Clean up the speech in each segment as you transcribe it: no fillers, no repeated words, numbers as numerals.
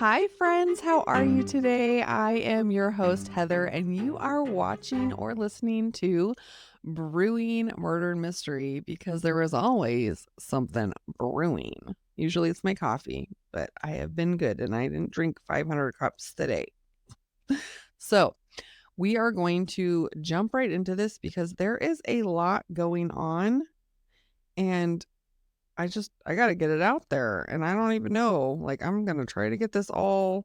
Hi, friends. How are you today? I am your host, Heather, and you are watching or listening to Brewing Murder and Mystery because there is always something brewing. Usually it's my coffee, but I have been good and I didn't drink 500 cups today. So, we are going to jump right into this because there is a lot going on and I got to get it out there and I don't even know. Like, I'm going to try to get this all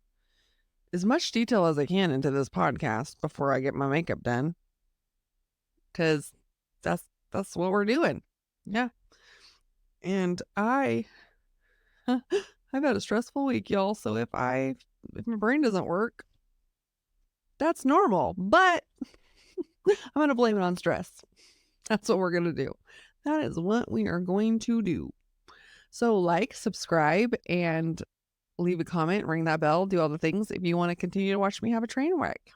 as much detail as I can into this podcast before I get my makeup done, because that's what we're doing. Yeah. And I've had a stressful week, y'all. So if my brain doesn't work, that's normal. But I'm gonna blame it on stress. That's what we're gonna do. That is what we are going to do. So subscribe, and leave a comment, ring that bell, do all the things if you want to continue to watch me have a train wreck.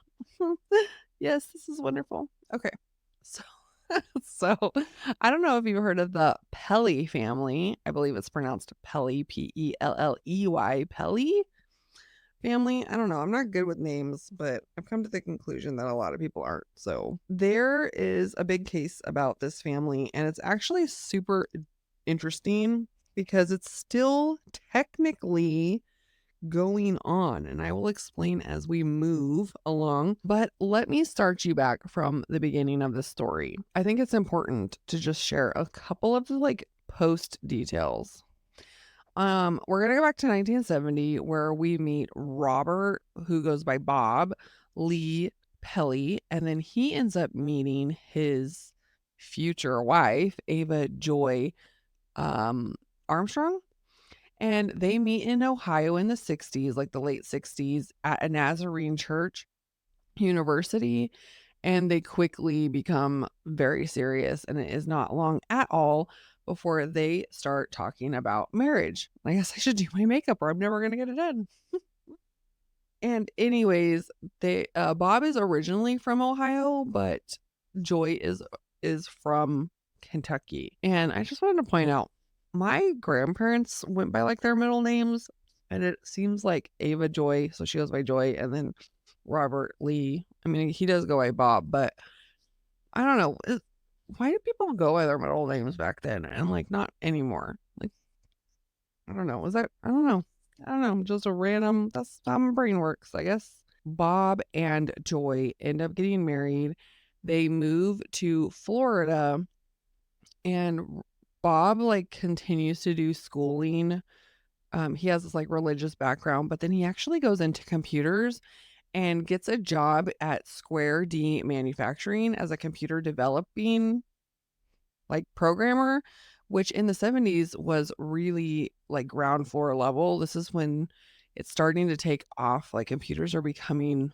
Yes, this is wonderful. Okay. So so I don't know if you've heard of the Pelley family. I believe it's pronounced Pelley, Pelley, Pelley family. I don't know. I'm not good with names, but I've come to the conclusion that a lot of people aren't. So there is a big case about this family, and it's actually super interesting because it's still technically going on, and I will explain as we move along. But let me start you back from the beginning of the story. I think it's important to just share a couple of the post details. We're gonna go back to 1970 where we meet Robert, who goes by Bob Lee Pelley, and then he ends up meeting his future wife, Ava Joy Armstrong. And they meet in Ohio in the 60s, like the late 60s, at a Nazarene church university. And they quickly become very serious. And it is not long at all before they start talking about marriage. I guess I should do my makeup or I'm never going to get it done. And anyways, Bob is originally from Ohio, but Joy is from Kentucky. And I just wanted to point out, my grandparents went by their middle names, and it seems like Ava Joy, so she goes by Joy, and then Robert Lee. I mean, he does go by Bob, but I don't know. Why did people go by their middle names back then and not anymore? I don't know. I don't know. I don't know. Just a random, that's how my brain works, I guess. Bob and Joy end up getting married. They move to Florida, and Bob continues to do schooling. He has this religious background, but then he actually goes into computers and gets a job at Square D Manufacturing as a computer developing programmer, which in the 70s was really ground floor level. This is when it's starting to take off. Computers are becoming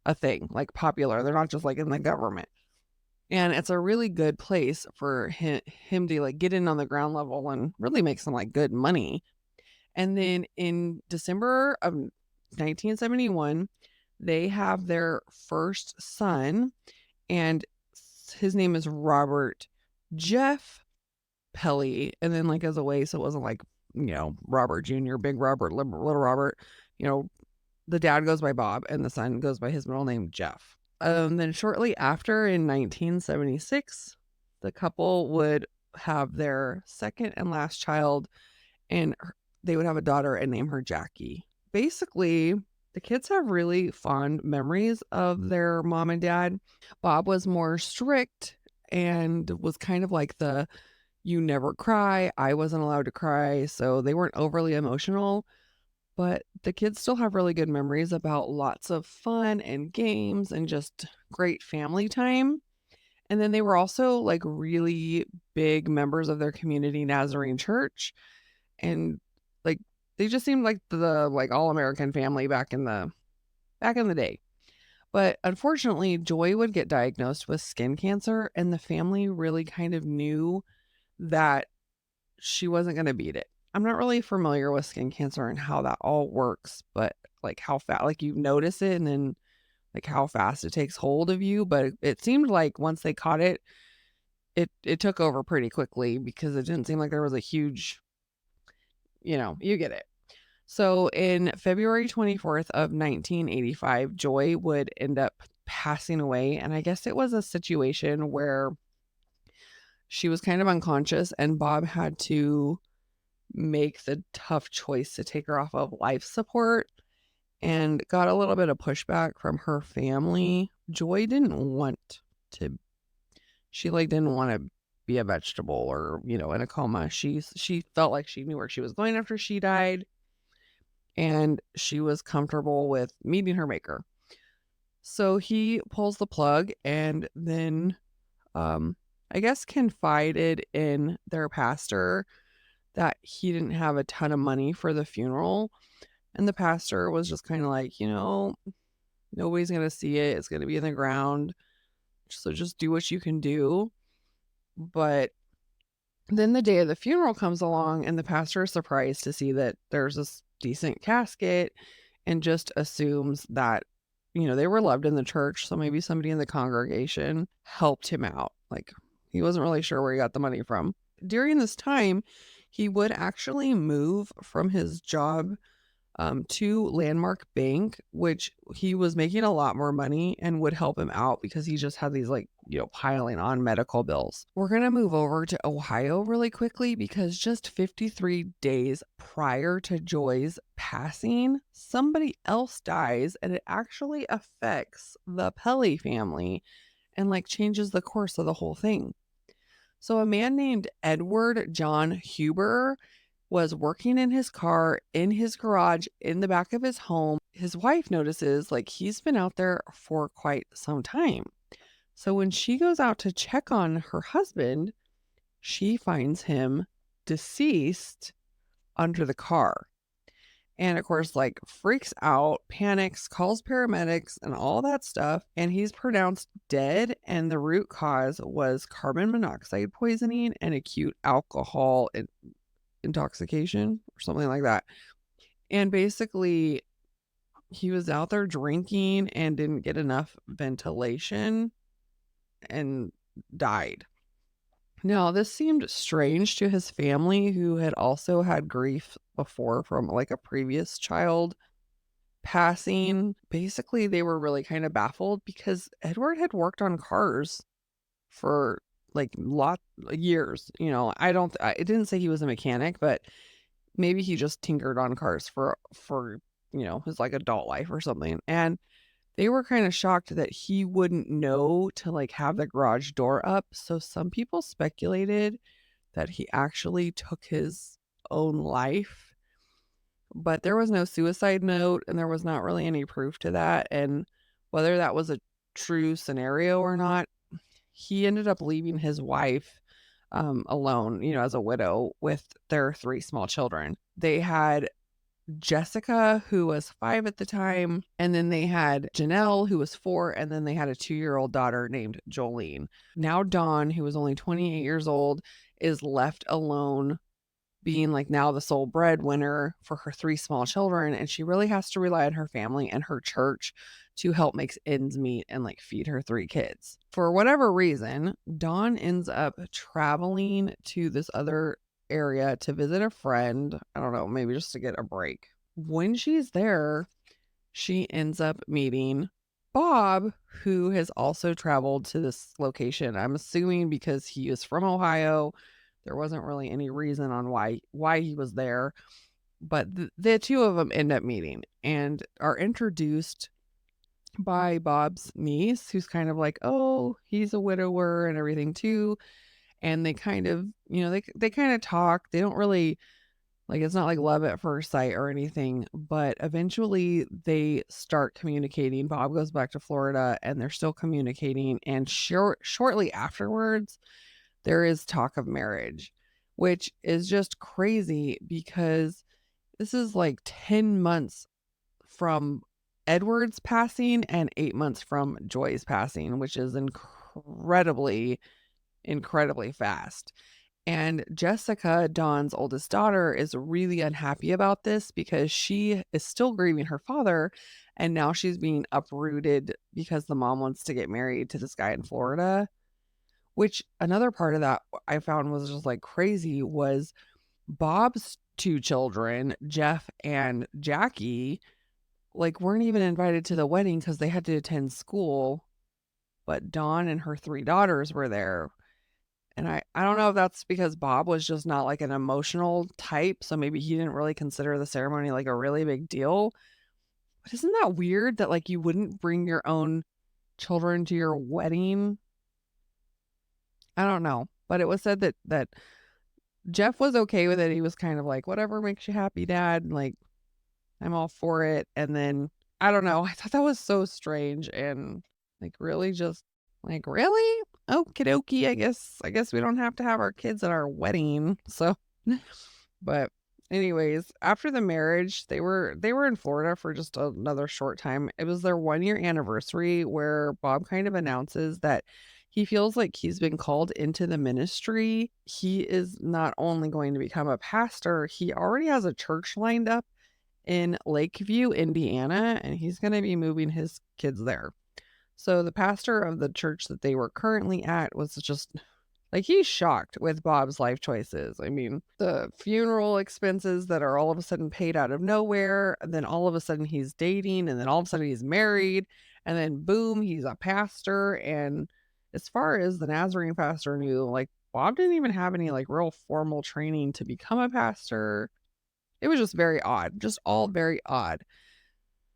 a thing, popular. They're not just in the government. And it's a really good place for him to get in on the ground level and really make some good money. And then in December of 1971, they have their first son, and his name is Robert Jeff Pelley. And then as a way, so it wasn't Robert Jr., Big Robert, Little Robert, the dad goes by Bob and the son goes by his middle name, Jeff. Then shortly after, in 1976, the couple would have their second and last child, and they would have a daughter and name her Jackie. Basically, the kids have really fond memories of their mom and dad. Bob was more strict and was kind of the you never cry. I wasn't allowed to cry, so they weren't overly emotional. But the kids still have really good memories about lots of fun and games and just great family time. And then they were also really big members of their community Nazarene church. And they just seemed like the all-American family back in the day. But unfortunately, Joy would get diagnosed with skin cancer, and the family really kind of knew that she wasn't going to beat it. I'm not really familiar with skin cancer and how that all works, but how fast, you notice it and then how fast it takes hold of you. But it seemed like once they caught it, it took over pretty quickly because it didn't seem like there was a huge, you get it. So in February 24th of 1985, Joy would end up passing away, and I guess it was a situation where she was kind of unconscious and Bob had to make the tough choice to take her off of life support and got a little bit of pushback from her family. Joy didn't want to she, like, didn't wanna be a vegetable or, in a coma. She felt like she knew where she was going after she died, and she was comfortable with meeting her maker. So he pulls the plug and then, um, I guess confided in their pastor that he didn't have a ton of money for the funeral, and the pastor was just kinda like, "Nobody's gonna see it, it's gonna be in the ground, so just do what you can do." But then the day of the funeral comes along, and the pastor is surprised to see that there's this decent casket and just assumes that, they were loved in the church, so maybe somebody in the congregation helped him out. Like, he wasn't really sure where he got the money from. During this time, he would actually move from his job to Landmark Bank, which he was making a lot more money and would help him out because he just had these like, piling on medical bills. We're going to move over to Ohio really quickly because just 53 days prior to Joy's passing, somebody else dies and it actually affects the Pelley family and like changes the course of the whole thing. So a man named Edward John Huber was working in his car in his garage in the back of his home. His wife notices like he's been out there for quite some time. So when she goes out to check on her husband, she finds him deceased under the car. And of course, like freaks out, panics, calls paramedics and all that stuff. And he's pronounced dead. And the root cause was carbon monoxide poisoning and acute alcohol intoxication or something like that. And basically, he was out there drinking and didn't get enough ventilation and died. Now, this seemed strange to his family, who had also had grief before from like a previous child passing. Basically, they were really kind of baffled because Edward had worked on cars for like years. It didn't say he was a mechanic, but maybe he just tinkered on cars for his like adult life or something. And they were kind of shocked that he wouldn't know to like have the garage door up. So some people speculated that he actually took his own life, but there was no suicide note and there was not really any proof to that. And whether that was a true scenario or not, he ended up leaving his wife alone, as a widow with their three small children. They had Jessica, who was 5 at the time, and then they had Janelle, who was 4, and then they had a 2-year-old daughter named Jolene. Now Dawn, who was only 28 years old, is left alone, being like now the sole breadwinner for her 3 small children, and she really has to rely on her family and her church to help make ends meet and like feed her 3 kids. For whatever reason, Dawn ends up traveling to this other area to visit a friend. I don't know, maybe just to get a break. When she's there, she ends up meeting Bob, who has also traveled to this location. I'm assuming because he is from Ohio. There wasn't really any reason on why he was there, but the two of them end up meeting and are introduced by Bob's niece, who's kind of like, "Oh, he's a widower and everything too." And they kind of, they kind of talk. They don't really like, it's not like love at first sight or anything, but eventually they start communicating. Bob goes back to Florida and they're still communicating. And shortly afterwards, there is talk of marriage, which is just crazy because this is like 10 months from Edward's passing and 8 months from Joy's passing, which is incredibly fast. And Jessica, Dawn's oldest daughter, is really unhappy about this because she is still grieving her father. And now she's being uprooted because the mom wants to get married to this guy in Florida. Which another part of that I found was just like crazy was Bob's 2 children, Jeff and Jackie, like, weren't even invited to the wedding because they had to attend school, but Dawn and her 3 daughters were there. And I don't know if that's because Bob was just not, like, an emotional type, so maybe he didn't really consider the ceremony, like, a really big deal. But isn't that weird that, like, you wouldn't bring your own children to your wedding? I don't know, but it was said that Jeff was okay with it. He was kind of like, "Whatever makes you happy, dad," like, "I'm all for it," and then, I don't know, I thought that was so strange and, like, really just like, "Really? Okie dokie, I guess we don't have to have our kids at our wedding," so but anyways, after the marriage, they were in Florida for just another short time. It was their 1-year anniversary where Bob kind of announces that he feels like he's been called into the ministry. He is not only going to become a pastor, he already has a church lined up in Lakeview, Indiana, and he's gonna be moving his kids there. So the pastor of the church that they were currently at was just like, he's shocked with Bob's life choices. I mean, the funeral expenses that are all of a sudden paid out of nowhere, and then all of a sudden he's dating, and then all of a sudden he's married, and then boom, he's a pastor. And as far as the Nazarene pastor knew, like, Bob didn't even have any like real formal training to become a pastor. It was just very odd, just all very odd.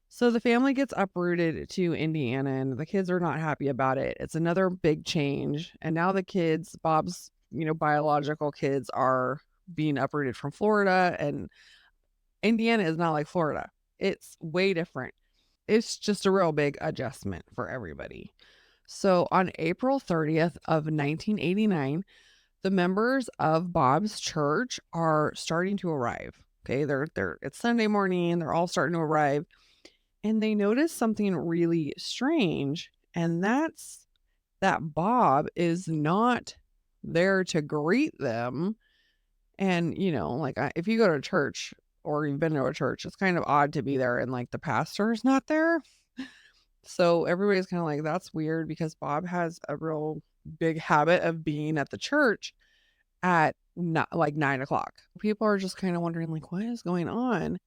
So the family gets uprooted to Indiana and the kids are not happy about it. It's another big change. And now the kids, Bob's, biological kids are being uprooted from Florida, and Indiana is not like Florida. It's way different. It's just a real big adjustment for everybody. So on April 30th of 1989, the members of Bob's church are starting to arrive. Okay, they're it's Sunday morning, they're all starting to arrive and they notice something really strange, and that's that Bob is not there to greet them. And, like, if you go to church or you've been to a church, it's kind of odd to be there and, like, the pastor's not there. So everybody's kind of like, that's weird because Bob has a real big habit of being at the church at not like 9 o'clock. People are just kind of wondering, like, what is going on?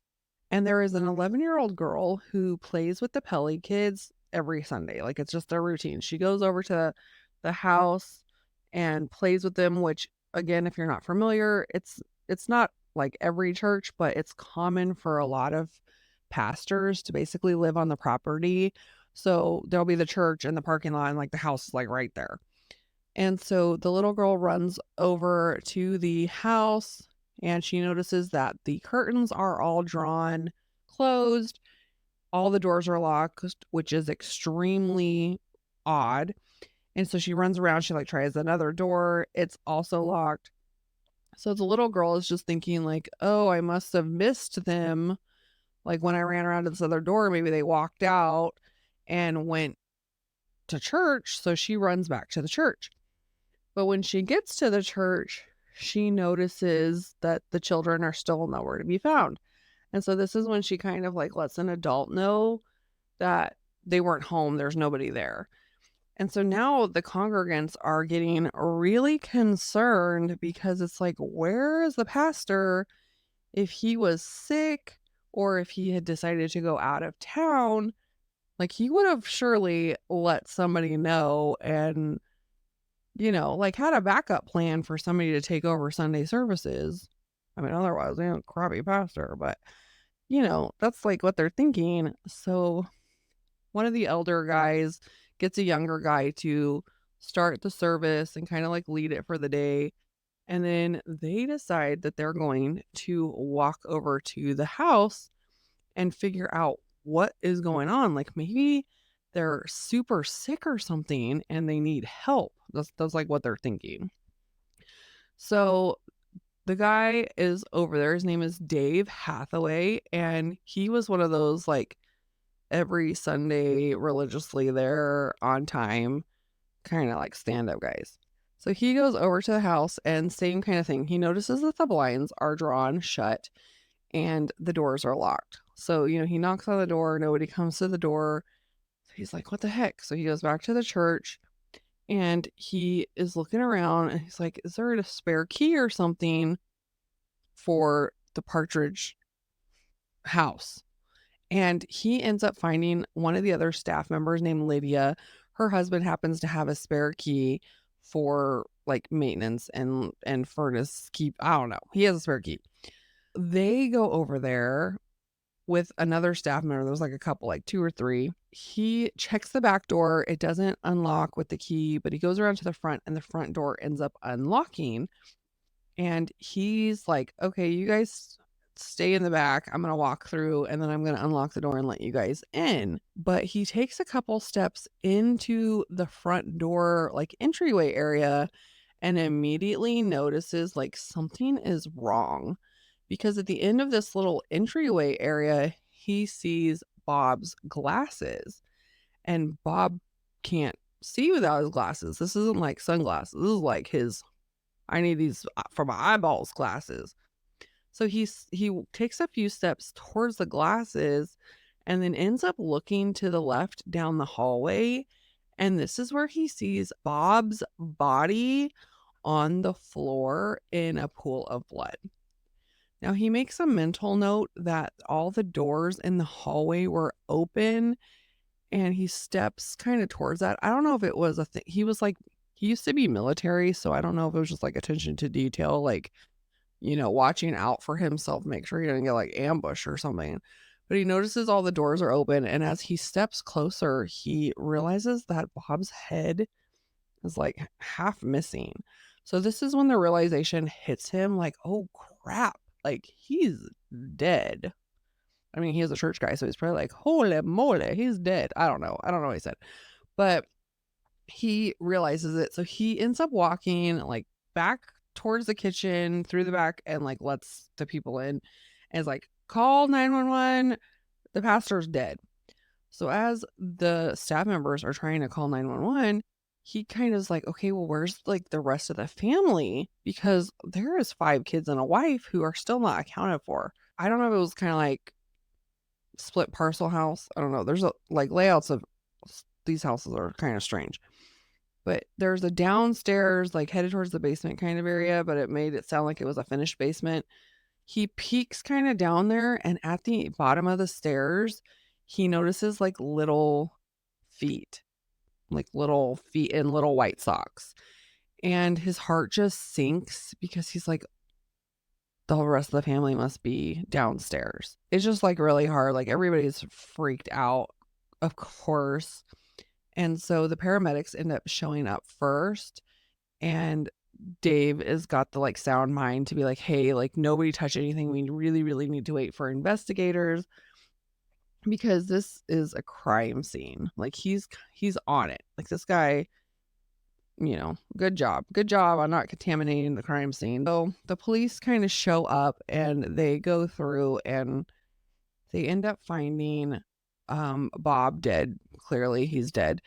And there is an 11-year-old girl who plays with the Pelley kids every Sunday. Like, it's just their routine. She goes over to the house and plays with them, which again, if you're not familiar, it's not like every church, but it's common for a lot of pastors to basically live on the property. So there'll be the church and the parking lot and like the house is like right there. And so the little girl runs over to the house and she notices that the curtains are all drawn closed. All the doors are locked, which is extremely odd. And so she runs around, she like tries another door. It's also locked. So the little girl is just thinking like, "Oh, I must have missed them. Like when I ran around to this other door, maybe they walked out and went to church." So she runs back to the church. But when she gets to the church, she notices that the children are still nowhere to be found. And so this is when she kind of like lets an adult know that they weren't home, there's nobody there. And so now the congregants are getting really concerned because it's like, where is the pastor? If he was sick or if he had decided to go out of town, like he would have surely let somebody know and like, had a backup plan for somebody to take over Sunday services. I mean, otherwise, crappy pastor, but, that's, like, what they're thinking. So, one of the elder guys gets a younger guy to start the service and kinda, like, lead it for the day, and then they decide that they're going to walk over to the house and figure out what is going on. Like maybe they're super sick or something and they need help. That's like what they're thinking. So the guy is over there. His name is Dave Hathaway, and he was one of those like every Sunday religiously there on time, kind of like stand up guys. So he goes over to the house and same kind of thing. He notices that the blinds are drawn shut and the doors are locked. So, he knocks on the door, nobody comes to the door. So he's like, what the heck? So he goes back to the church and he is looking around and he's like, is there a spare key or something? for the Partridge house. And he ends up finding one of the other staff members named Lydia. Her husband happens to have a spare key for like maintenance and furnace keep. I don't know. He has a spare key. They go over there with another staff member. There's like a couple, like 2 or 3. He checks the back door. It doesn't unlock with the key, but he goes around to the front and the front door ends up unlocking. And he's like, "Okay, you guys stay in the back. I'm gonna walk through and then I'm gonna unlock the door and let you guys in." But he takes a couple steps into the front door, like entryway area, and immediately notices like something is wrong. Because at the end of this little entryway area, he sees Bob's glasses. And Bob can't see without his glasses. This isn't like sunglasses. This is like his I need these for my eyeballs glasses. So he takes a few steps towards the glasses and then ends up looking to the left down the hallway. And this is where he sees Bob's body on the floor in a pool of blood. Now he makes a mental note that all the doors in the hallway were open and he steps kind of towards that. I don't know if it was a thing. He used to be military, so I don't know if it was just like attention to detail, like, watching out for himself, make sure he doesn't get like ambushed or something. But he notices all the doors are open, and as he steps closer, he realizes that Bob's head is like half missing. So this is when the realization hits him like, oh crap, like he's dead. I mean, he is a church guy, so he's probably like, holy moly, he's dead. I don't know. I don't know what he said. But he realizes it. So he ends up walking like back towards the kitchen through the back and like lets the people in and is like, call 911. The pastor's dead. So as the staff members are trying to call 911, he kind of is like, okay, well, where's like the rest of the family? Because there is 5 kids and a wife who are still not accounted for. I don't know if it was kind of like split parcel house. I don't know. There's like layouts of these houses are kind of strange. But there's a downstairs, like headed towards the basement kind of area, but it made it sound like it was a finished basement. He peeks kind of down there, and at the bottom of the stairs, he notices like little feet in little white socks. And his heart just sinks because he's like, the rest of the family must be downstairs. It's just like really hard. Like everybody's freaked out, of course. And so the paramedics end up showing up first, and Dave has got the like sound mind to be like, hey, like nobody touch anything. We really, really need to wait for investigators because this is a crime scene. Like he's on it. Like this guy, good job. Good job on not contaminating the crime scene. So the police kind of show up and they go through and they end up finding Bob dead. Clearly he's dead.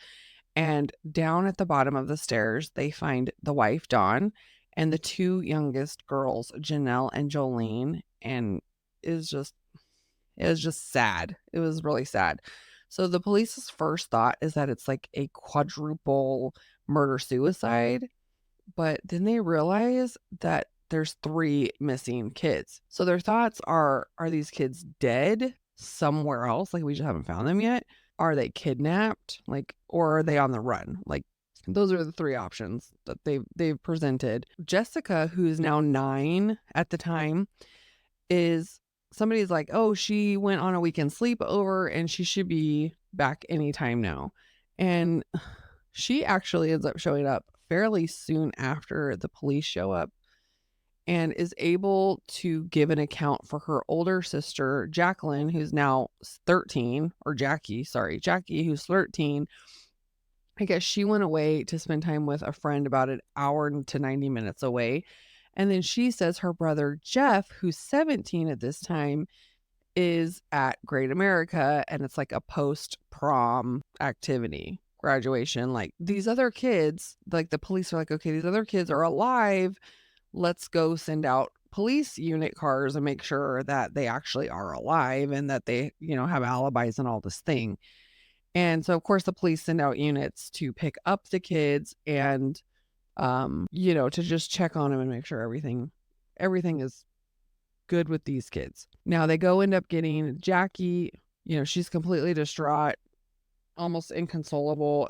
And down at the bottom of the stairs, they find the wife, Dawn, and the 2 youngest girls, Janelle and Jolene. And it was just sad. It was really sad. So the police's first thought is that it's like a quadruple murder-suicide. But then they realize that there's 3 missing kids. So their thoughts are these kids dead somewhere else? Like we just haven't found them yet? Are they kidnapped? Like, or are they on the run? Like, those are the 3 options that they've presented. Jessica, who's now 9 at the time, is somebody's like, oh, she went on a weekend sleepover and she should be back anytime now. And she actually ends up showing up fairly soon after the police show up and is able to give an account for her older sister, Jacqueline, who's now 13, or Jackie, who's 13. I guess she went away to spend time with a friend about an hour to 90 minutes away. And then she says her brother, Jeff, who's 17 at this time, is at Great America, and it's like a post-prom activity, graduation. Like these other kids, like the police are like, okay, these other kids are alive. Let's go send out police unit cars and make sure that they actually are alive and that they, have alibis and all this thing. And so, of course, the police send out units to pick up the kids and, to just check on them and make sure everything is good with these kids. Now they end up getting Jackie, she's completely distraught, almost inconsolable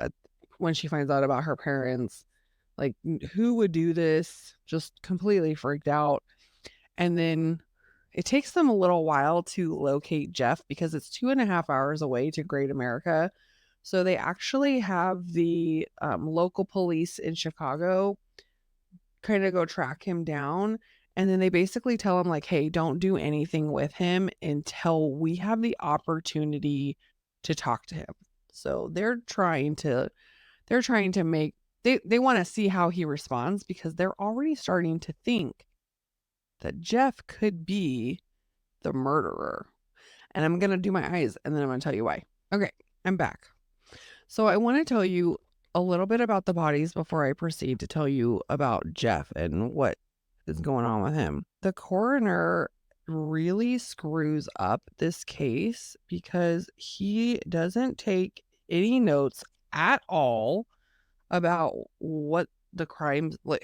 when she finds out about her parents. Like, who would do this? Just completely freaked out. And then it takes them a little while to locate Jeff because it's 2.5 hours away to Great America. So they actually have the local police in Chicago kind of go track him down. And then they basically tell him, like, hey, don't do anything with him until we have the opportunity to talk to him. So they're trying to make, they want to see how he responds because they're already starting to think that Jeff could be the murderer. And I'm going to do my eyes and then I'm going to tell you why. Okay, I'm back. So I want to tell you a little bit about the bodies before I proceed to tell you about Jeff and what is going on with him. The coroner really screws up this case because he doesn't take any notes at all about what the crimes, like,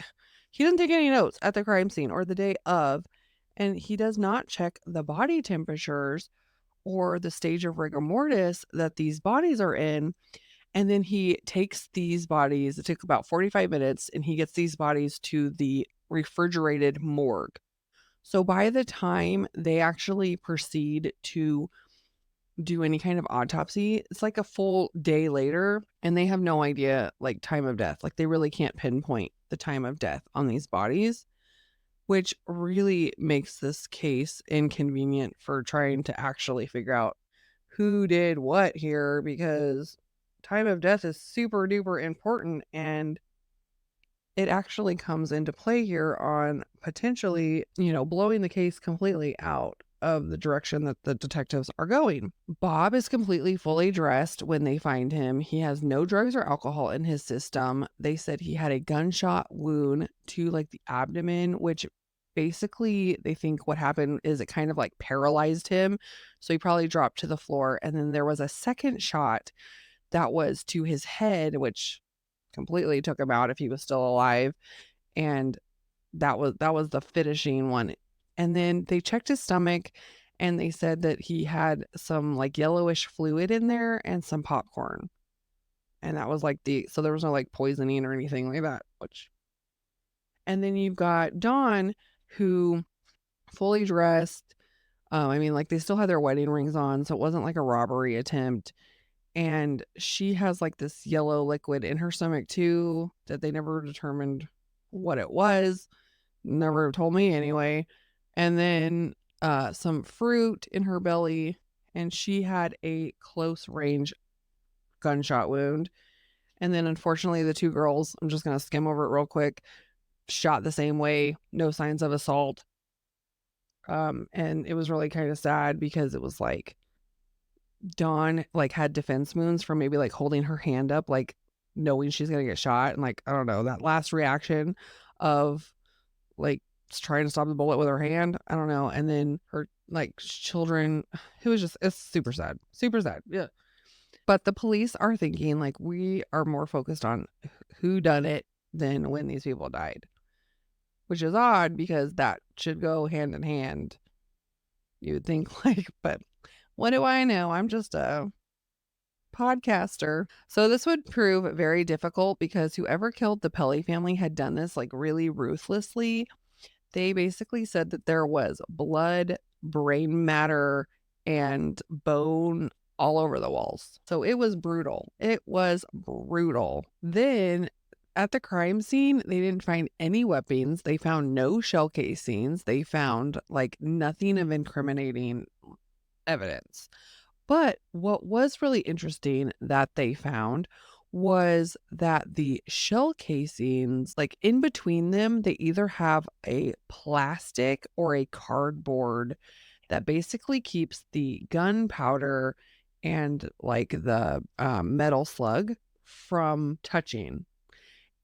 he doesn't take any notes at the crime scene or the day of, and he does not check the body temperatures or the stage of rigor mortis that these bodies are in. And then he takes these bodies, it took about 45 minutes, and he gets these bodies to the refrigerated morgue. So by the time they actually proceed to do any kind of autopsy, it's like a full day later, and they have no idea, like, time of death. Like, they really can't pinpoint the time of death on these bodies, which really makes this case inconvenient for trying to actually figure out who did what here, because time of death is super duper important, and it actually comes into play here on potentially, blowing the case completely out of the direction that the detectives are going. Bob is completely fully dressed when they find him. He has no drugs or alcohol in his system. They said he had a gunshot wound to, like, the abdomen, which basically they think what happened is it kind of like paralyzed him. So he probably dropped to the floor. And then there was a second shot that was to his head, which completely took him out if he was still alive. And that was the finishing one. And then they checked his stomach and they said that he had some, like, yellowish fluid in there and some popcorn. And that was like so there was no, like, poisoning or anything like that, and then you've got Dawn, who fully dressed. I mean, like, they still had their wedding rings on, so it wasn't like a robbery attempt. And she has, like, this yellow liquid in her stomach too that they never determined what it was. Never told me anyway. And then some fruit in her belly, and she had a close range gunshot wound. And then unfortunately the two girls, I'm just going to skim over it real quick, shot the same way, no signs of assault. And it was really kind of sad because it was like Dawn, like, had defense wounds from maybe, like, holding her hand up, like, knowing she's gonna get shot, and, like, I don't know, that last reaction of, like, trying to stop the bullet with her hand, I don't know, and then her, like, children, it's super sad, yeah. But the police are thinking, like, we are more focused on who done it than when these people died, which is odd because that should go hand in hand, you would think, like, but what do I know? I'm just a podcaster. So this would prove very difficult because whoever killed the Pelley family had done this, like, really ruthlessly. They basically said that there was blood, brain matter, and bone all over the walls. So it was brutal. It was brutal. Then at the crime scene, they didn't find any weapons. They found no shell casings. They found, like, nothing of incriminating evidence. But what was really interesting that they found was that the shell casings, like, in between them, they either have a plastic or a cardboard that basically keeps the gunpowder and, like, the metal slug from touching.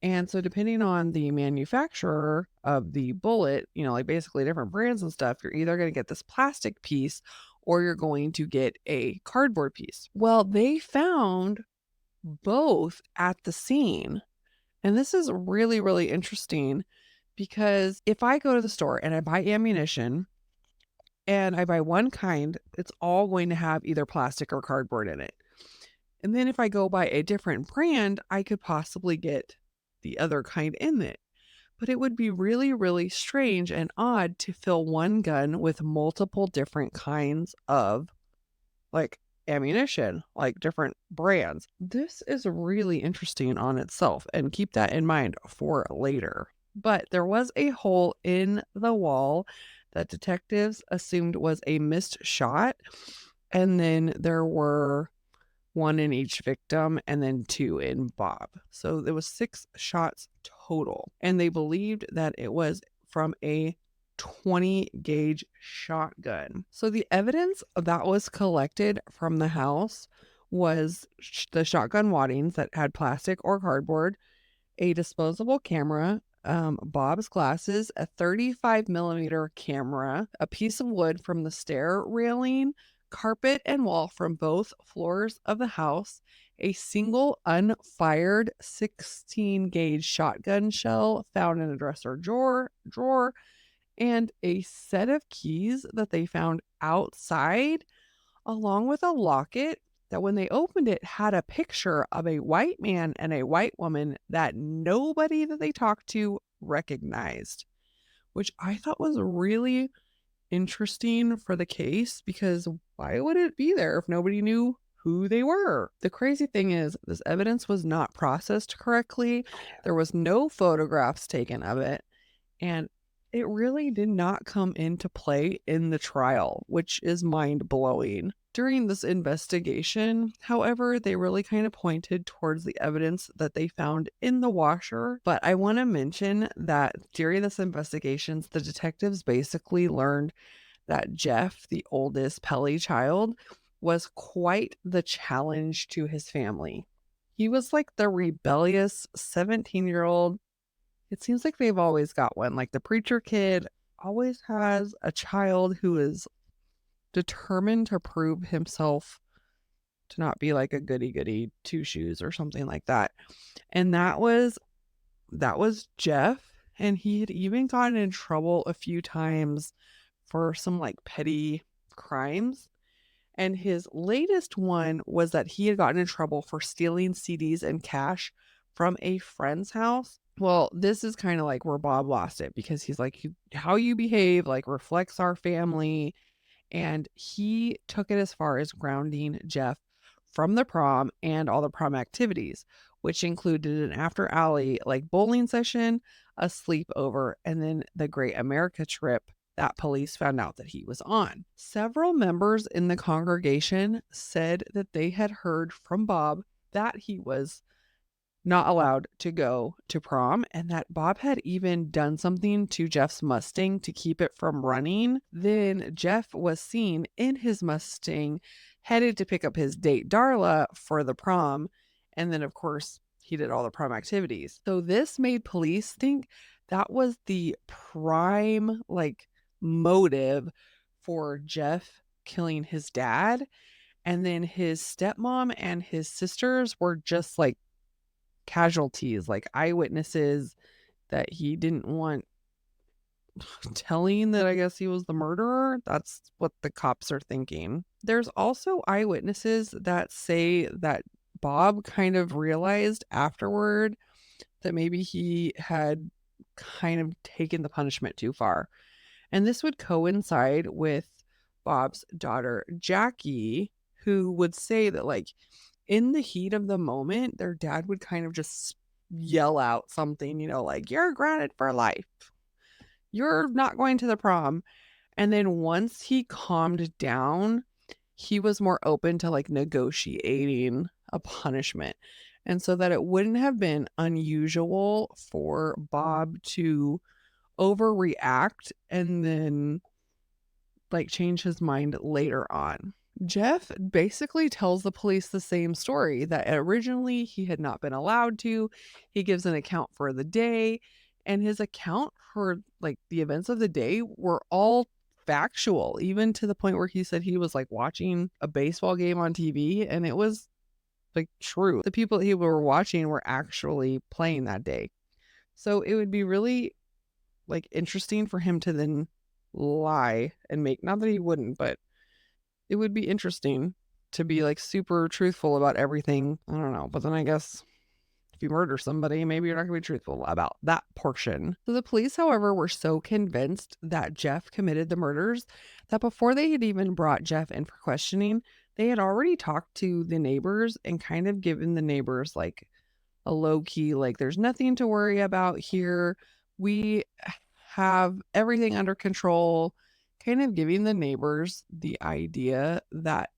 And so depending on the manufacturer of the bullet, like, basically different brands and stuff, you're either going to get this plastic piece or you're going to get a cardboard piece. Well, they found both at the scene. And this is really, really interesting because if I go to the store and I buy ammunition and I buy one kind, it's all going to have either plastic or cardboard in it. And then if I go buy a different brand, I could possibly get the other kind in it. But it would be really, really strange and odd to fill one gun with multiple different kinds of like ammunition, like different brands. This is really interesting on itself, and keep that in mind for later. But there was a hole in the wall that detectives assumed was a missed shot. And then there were one in each victim and then two in Bob. So there was 6 shots total. And they believed that it was from a 20 gauge shotgun. So the evidence that was collected from the house was the shotgun waddings that had plastic or cardboard, a disposable camera, Bob's glasses, a 35 millimeter camera, a piece of wood from the stair railing, carpet and wall from both floors of the house, a single unfired 16 gauge shotgun shell found in a dresser drawer, and a set of keys that they found outside, along with a locket that when they opened it had a picture of a white man and a white woman that nobody that they talked to recognized, which I thought was really interesting for the case because why would it be there if nobody knew who they were? The crazy thing is, this evidence was not processed correctly. There was no photographs taken of it, and it really did not come into play in the trial, which is mind blowing. During this investigation, however, they really kind of pointed towards the evidence that they found in the washer. But I want to mention that during this investigations, the detectives basically learned that Jeff, the oldest Pelley child, was quite the challenge to his family. He was like the rebellious 17-year-old. It seems like they've always got one. Like the preacher kid always has a child who is determined to prove himself to not be like a goody goody two shoes or something like that. And that was Jeff, and he had even gotten in trouble a few times for some like petty crimes. And his latest one was that he had gotten in trouble for stealing CDs and cash from a friend's house. Well, this is kind of like where Bob lost it because he's like, how you behave like reflects our family. And he took it as far as grounding Jeff from the prom and all the prom activities, which included an after alley like bowling session, a sleepover, and then the Great America trip that police found out that he was on. Several members in the congregation said that they had heard from Bob that he was not allowed to go to prom and that Bob had even done something to Jeff's Mustang to keep it from running. Then Jeff was seen in his Mustang headed to pick up his date Darla for the prom. And then, of course, he did all the prom activities. So this made police think that was the prime like motive for Jeff killing his dad. And then his stepmom and his sisters were just like casualties, like eyewitnesses that he didn't want telling that I guess he was the murderer. That's what the cops are thinking. There's also eyewitnesses that say that Bob kind of realized afterward that maybe he had kind of taken the punishment too far. And this would coincide with Bob's daughter, Jackie, who would say that, like, in the heat of the moment, their dad would kind of just yell out something, like, you're grounded for life. You're not going to the prom. And then once he calmed down, he was more open to like negotiating a punishment. And so that it wouldn't have been unusual for Bob to overreact and then like change his mind later on. Jeff basically tells the police the same story that originally he had not been allowed to. He gives an account for the day, and his account for like the events of the day were all factual, even to the point where he said he was like watching a baseball game on TV and it was like true. The people that he were watching were actually playing that day. So it would be really like interesting for him to then lie and make, not that he wouldn't, but it would be interesting to be, like, super truthful about everything. I don't know, but then I guess if you murder somebody, maybe you're not gonna be truthful about that portion. So the police, however, were so convinced that Jeff committed the murders that before they had even brought Jeff in for questioning, they had already talked to the neighbors and kind of given the neighbors like a low key, like, there's nothing to worry about here. We have everything under control, kind of giving the neighbors the idea that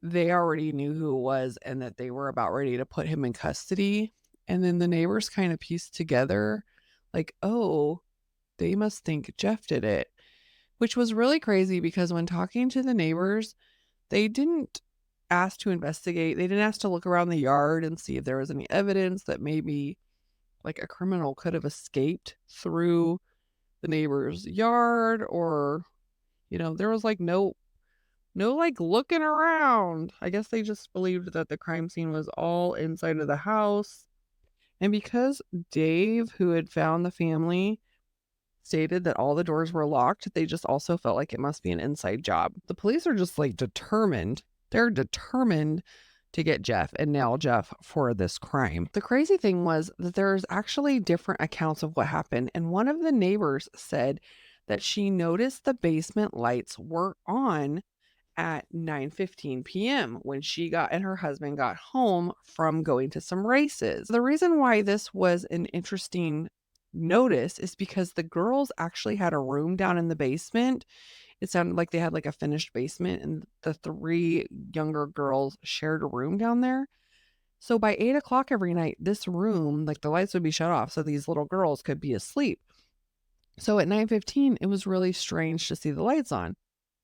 they already knew who it was and that they were about ready to put him in custody. And then the neighbors kind of pieced together, like, oh, they must think Jeff did it, which was really crazy because when talking to the neighbors, they didn't ask to investigate. They didn't ask to look around the yard and see if there was any evidence that maybe like a criminal could have escaped through the neighbor's yard, or, there was like no, like, looking around. I guess they just believed that the crime scene was all inside of the house, and because Dave, who had found the family, stated that all the doors were locked, they just also felt like it must be an inside job. The police are just, like, determined. They're determined to get Jeff and nail Jeff for this crime. The crazy thing was that there's actually different accounts of what happened, and one of the neighbors said that she noticed the basement lights were on at 9:15 p.m. when she got and her husband got home from going to some races. The reason why this was an interesting notice is because the girls actually had a room down in the basement. It sounded like they had like a finished basement, and the three younger girls shared a room down there. So by 8 o'clock every night, this room, like the lights would be shut off so these little girls could be asleep. So at 9:15, it was really strange to see the lights on.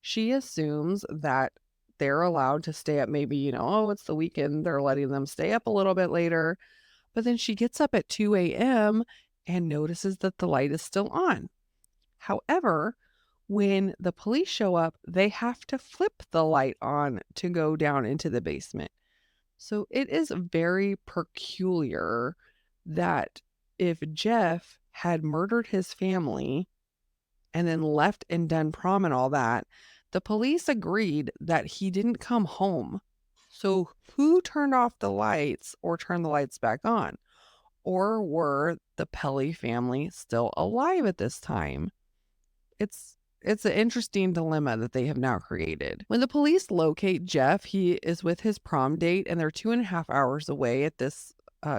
She assumes that they're allowed to stay up, maybe, oh, it's the weekend, they're letting them stay up a little bit later. But then she gets up at 2 a.m. and notices that the light is still on. However, when the police show up, they have to flip the light on to go down into the basement. So it is very peculiar that if Jeff had murdered his family and then left and done prom and all that, the police agreed that he didn't come home. So who turned off the lights or turned the lights back on? Or were the Pelley family still alive at this time? It's an interesting dilemma that they have now created. When the police locate Jeff, he is with his prom date and they're 2.5 hours away at this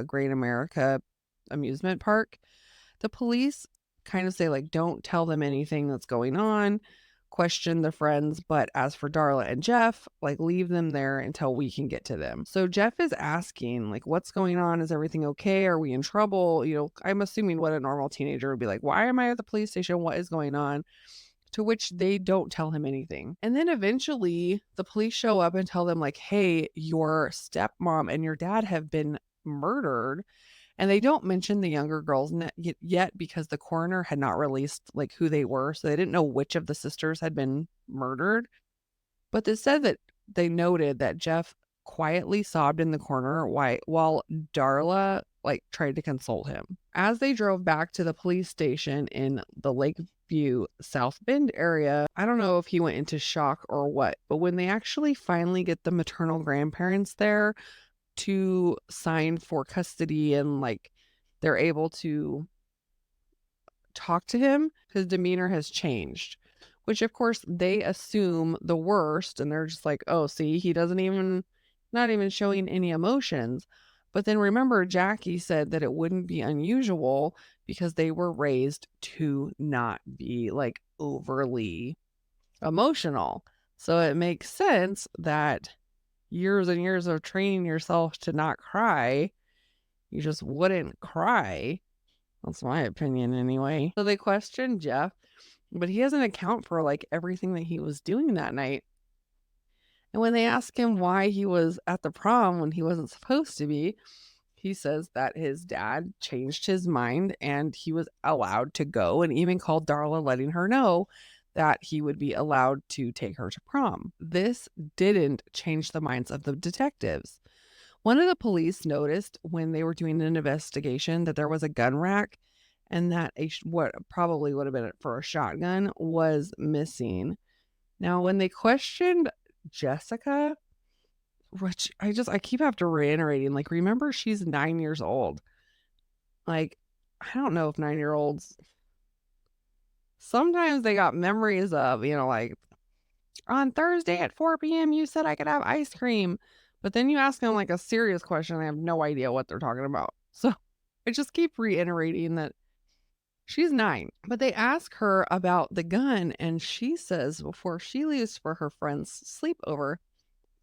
Great America amusement park. The police kind of say, like, don't tell them anything that's going on, question the friends, but as for Darla and Jeff, like, leave them there until we can get to them. So Jeff is asking, like, what's going on? Is everything okay? Are we in trouble? I'm assuming what a normal teenager would be like, why am I at the police station? What is going on? To which they don't tell him anything. And then eventually the police show up and tell them, like, hey, your stepmom and your dad have been murdered. And they don't mention the younger girls yet because the coroner had not released like who they were. So they didn't know which of the sisters had been murdered. But they said that they noted that Jeff quietly sobbed in the corner while Darla like tried to console him. As they drove back to the police station in the Lakeview South Bend area, I don't know if he went into shock or what, but when they actually finally get the maternal grandparents there to sign for custody and like they're able to talk to him, his demeanor has changed, which of course they assume the worst and they're just like, oh, see, he doesn't even, not even showing any emotions. But then remember, Jackie said that it wouldn't be unusual because they were raised to not be like overly emotional. So it makes sense that years and years of training yourself to not cry, you just wouldn't cry. That's my opinion anyway. So they questioned Jeff, but he doesn't account for like everything that he was doing that night. And when they ask him why he was at the prom when he wasn't supposed to be, he says that his dad changed his mind and he was allowed to go, and even called Darla, letting her know that he would be allowed to take her to prom. This didn't change the minds of the detectives. One of the police noticed when they were doing an investigation that there was a gun rack and that what probably would have been for a shotgun was missing. Now, when they questioned Jessica, which I keep after reiterating, like, remember she's 9 years old. Like, I don't know if 9-year-olds sometimes they got memories of, like, on Thursday at 4 p.m., you said I could have ice cream. But then you ask them like a serious question, I have no idea what they're talking about. So I just keep reiterating that she's 9. But they ask her about the gun, and she says before she leaves for her friend's sleepover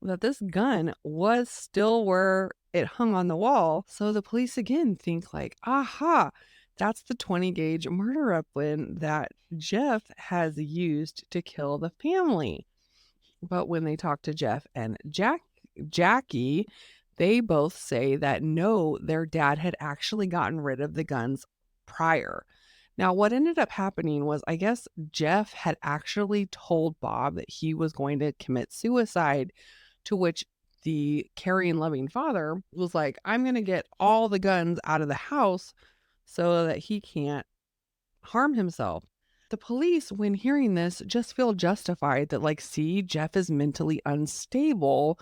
that this gun was still where it hung on the wall. So the police again think like, aha, that's the 20 gauge murder weapon that Jeff has used to kill the family. But when they talk to Jeff and Jackie, they both say that no, their dad had actually gotten rid of the guns prior. Now, what ended up happening was I guess Jeff had actually told Bob that he was going to commit suicide, to which the caring, loving father was like, I'm going to get all the guns out of the house so that he can't harm himself. The police, when hearing this, just feel justified that, like, see, Jeff is mentally unstable.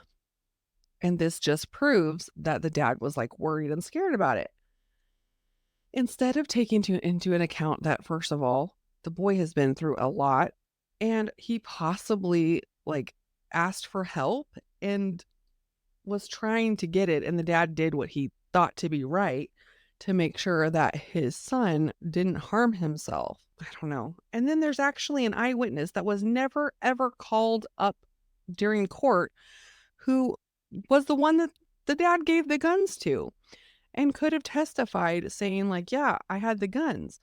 And this just proves that the dad was like worried and scared about it. Instead of taking into an account that, first of all, the boy has been through a lot and he possibly like asked for help and was trying to get it. And the dad did what he thought to be right to make sure that his son didn't harm himself. I don't know. And then there's actually an eyewitness that was never, ever called up during court who was the one that the dad gave the guns to and could have testified saying, like, yeah, I had the guns,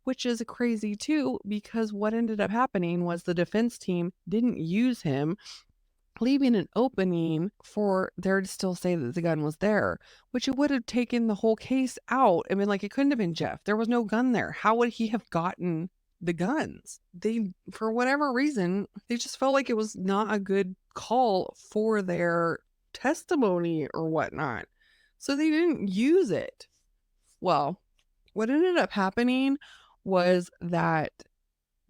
which is crazy too, because what ended up happening was the defense team didn't use him, leaving an opening for there to still say that the gun was there, which it would have taken the whole case out. I mean, like, it couldn't have been Jeff. There was no gun there. How would he have gotten the guns? They, for whatever reason, they just felt like it was not a good call for their testimony or whatnot. So they didn't use it. Well, what ended up happening was that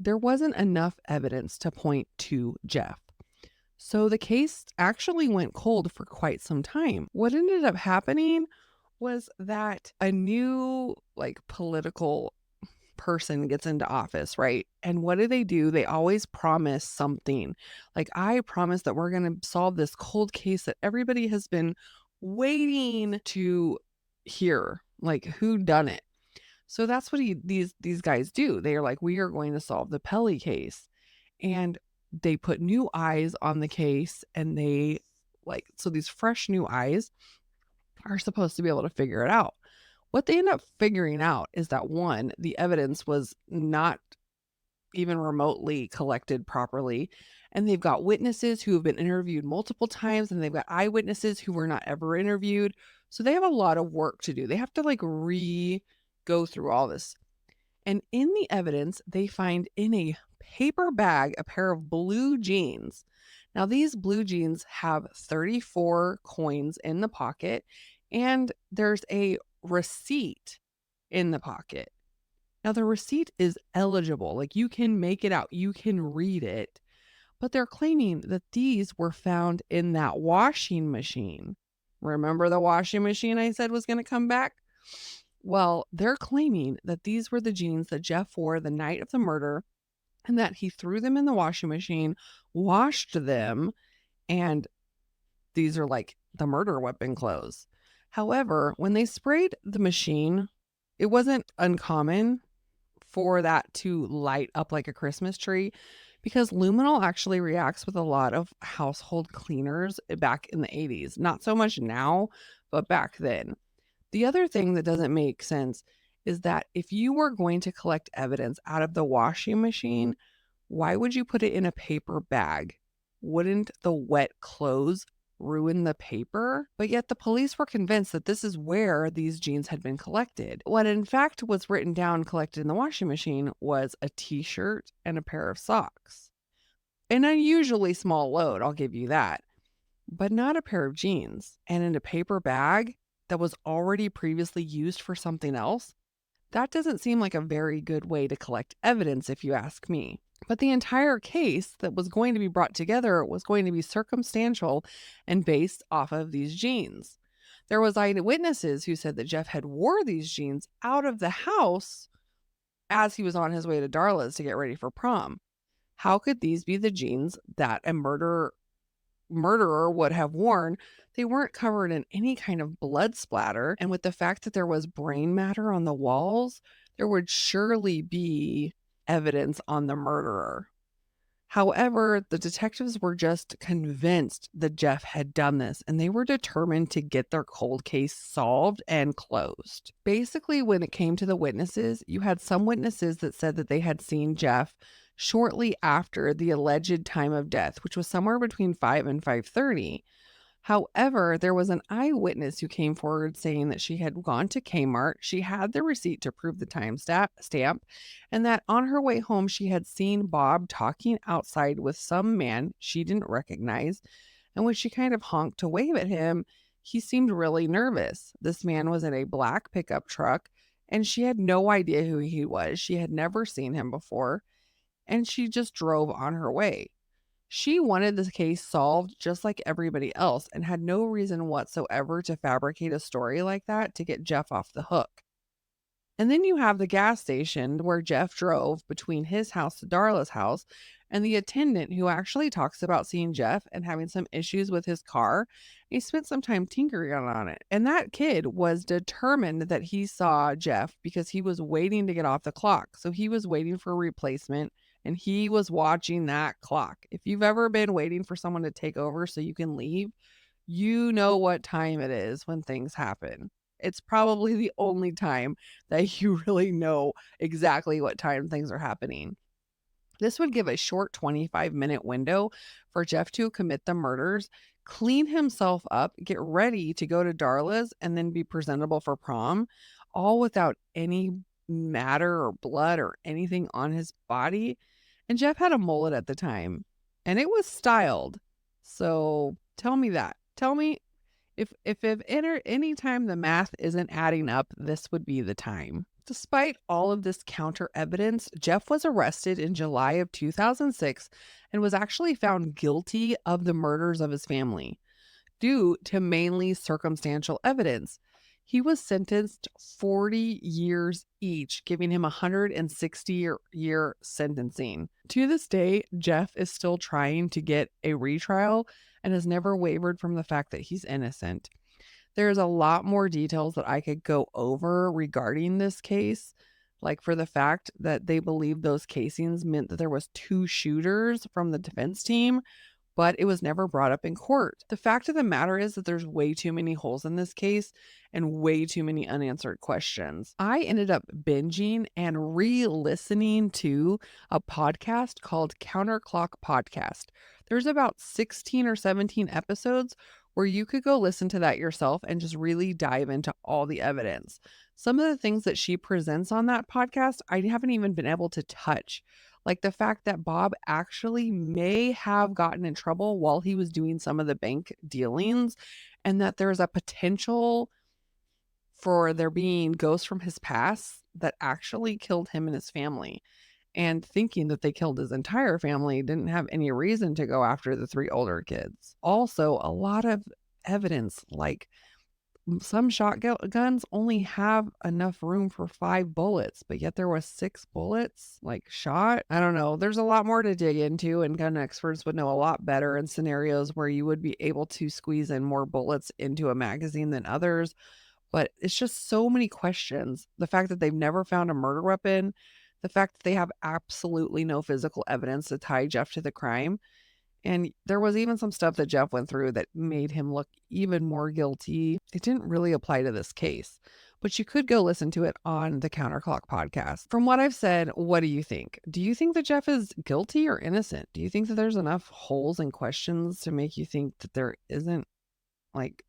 there wasn't enough evidence to point to Jeff. So the case actually went cold for quite some time. What ended up happening was that a new like political person gets into office, right? And what do? They always promise something. Like, I promise that we're going to solve this cold case that everybody has been waiting to hear, like who done it. So that's what these guys do. They are like, we are going to solve the Pelley case. And they put new eyes on the case, and they like, so these fresh new eyes are supposed to be able to figure it out. What they end up figuring out is that, one, the evidence was not even remotely collected properly. And they've got witnesses who have been interviewed multiple times, and they've got eyewitnesses who were not ever interviewed. So they have a lot of work to do. They have to like go through all this. And in the evidence, they find in a paper bag a pair of blue jeans. Now, these blue jeans have 34 coins in the pocket, and there's a receipt in the pocket. Now, the receipt is eligible. Like, you can make it out, you can read it. But they're claiming that these were found in that washing machine. Remember the washing machine I said was going to come back? Well, they're claiming that these were the jeans that Jeff wore the night of the murder, and that he threw them in the washing machine, washed them, and these are like the murder weapon clothes. However, when they sprayed the machine, it wasn't uncommon for that to light up like a Christmas tree, because luminol actually reacts with a lot of household cleaners back in the 80s. Not so much now, but back then. The other thing that doesn't make sense is that if you were going to collect evidence out of the washing machine, why would you put it in a paper bag? Wouldn't the wet clothes ruin the paper? But yet the police were convinced that this is where these jeans had been collected. What in fact was written down collected in the washing machine was a t-shirt and a pair of socks. An unusually small load, I'll give you that, but not a pair of jeans. And in a paper bag that was already previously used for something else. That doesn't seem like a very good way to collect evidence, if you ask me. But the entire case that was going to be brought together was going to be circumstantial and based off of these jeans. There was eyewitnesses who said that Jeff had wore these jeans out of the house as he was on his way to Darla's to get ready for prom. How could these be the jeans that a murderer would have worn? They weren't covered in any kind of blood splatter, and with the fact that there was brain matter on the walls, there would surely be evidence on the murderer. However, the detectives were just convinced that Jeff had done this, and they were determined to get their cold case solved and closed. Basically, when it came to the witnesses, you had some witnesses that said that they had seen Jeff shortly after the alleged time of death, which was somewhere between 5 and 5:30. However, there was an eyewitness who came forward saying that she had gone to Kmart, she had the receipt to prove the stamp, and that on her way home she had seen Bob talking outside with some man she didn't recognize, and when she kind of honked to wave at him, he seemed really nervous. This man was in a black pickup truck, and she had no idea who he was. She had never seen him before, and she just drove on her way. She wanted the case solved just like everybody else and had no reason whatsoever to fabricate a story like that to get Jeff off the hook. And then you have the gas station where Jeff drove between his house to Darla's house, and the attendant who actually talks about seeing Jeff and having some issues with his car. He spent some time tinkering on it. And that kid was determined that he saw Jeff because he was waiting to get off the clock. So he was waiting for a replacement and he was watching that clock. If you've ever been waiting for someone to take over so you can leave, you know what time it is when things happen. It's probably the only time that you really know exactly what time things are happening. This would give a short 25-minute window for Jeff to commit the murders, clean himself up, get ready to go to Darla's, and then be presentable for prom, all without any matter or blood or anything on his body. And Jeff had a mullet at the time, and it was styled. So tell me that. Tell me if any time the math isn't adding up, this would be the time. Despite all of this counter evidence, Jeff was arrested in July of 2006 and was actually found guilty of the murders of his family due to mainly circumstantial evidence. He was sentenced 40 years each, giving him 160-year sentencing. To this day, Jeff is still trying to get a retrial and has never wavered from the fact that he's innocent. There's a lot more details that I could go over regarding this case, like for the fact that they believe those casings meant that there was two shooters from the defense team, but it was never brought up in court. The fact of the matter is that there's way too many holes in this case and way too many unanswered questions. I ended up binging and re-listening to a podcast called Counterclock Podcast. There's about 16 or 17 episodes where you could go listen to that yourself and just really dive into all the evidence. Some of the things that she presents on that podcast, I haven't even been able to touch. Like the fact that Bob actually may have gotten in trouble while he was doing some of the bank dealings, and that there's a potential for there being ghosts from his past that actually killed him and his family. And thinking that they killed his entire family, didn't have any reason to go after the three older kids. Also, a lot of evidence, like some shotguns only have enough room for 5 bullets, but yet there was 6 bullets shot. I don't know. There's a lot more to dig into, and gun experts would know a lot better in scenarios where you would be able to squeeze in more bullets into a magazine than others. But it's just so many questions. The fact that they've never found a murder weapon, the fact that they have absolutely no physical evidence to tie Jeff to the crime. And there was even some stuff that Jeff went through that made him look even more guilty. It didn't really apply to this case, but you could go listen to it on the Counterclock podcast. From what I've said, what do you think? Do you think that Jeff is guilty or innocent? Do you think that there's enough holes and questions to make you think that there isn't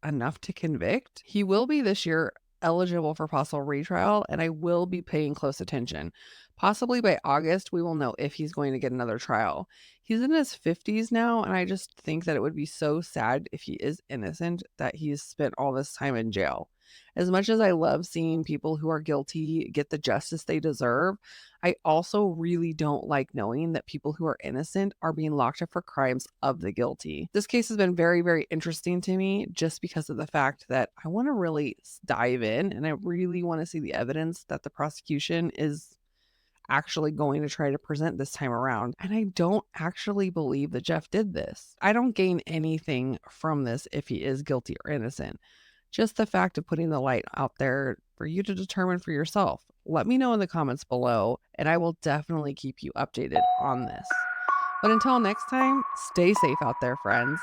enough to convict? He will be this year eligible for possible retrial, and I will be paying close attention. Possibly by August, we will know if he's going to get another trial. He's in his 50s now, and I just think that it would be so sad if he is innocent that he's spent all this time in jail. As much as I love seeing people who are guilty get the justice they deserve, I also really don't like knowing that people who are innocent are being locked up for crimes of the guilty. This case has been very, very interesting to me just because of the fact that I want to really dive in and I really want to see the evidence that the prosecution is actually going to try to present this time around. And I don't actually believe that Jeff did this. I don't gain anything from this if he is guilty or innocent. Just the fact of putting the light out there for you to determine for yourself. Let me know in the comments below, and I will definitely keep you updated on this. But until next time, stay safe out there, friends.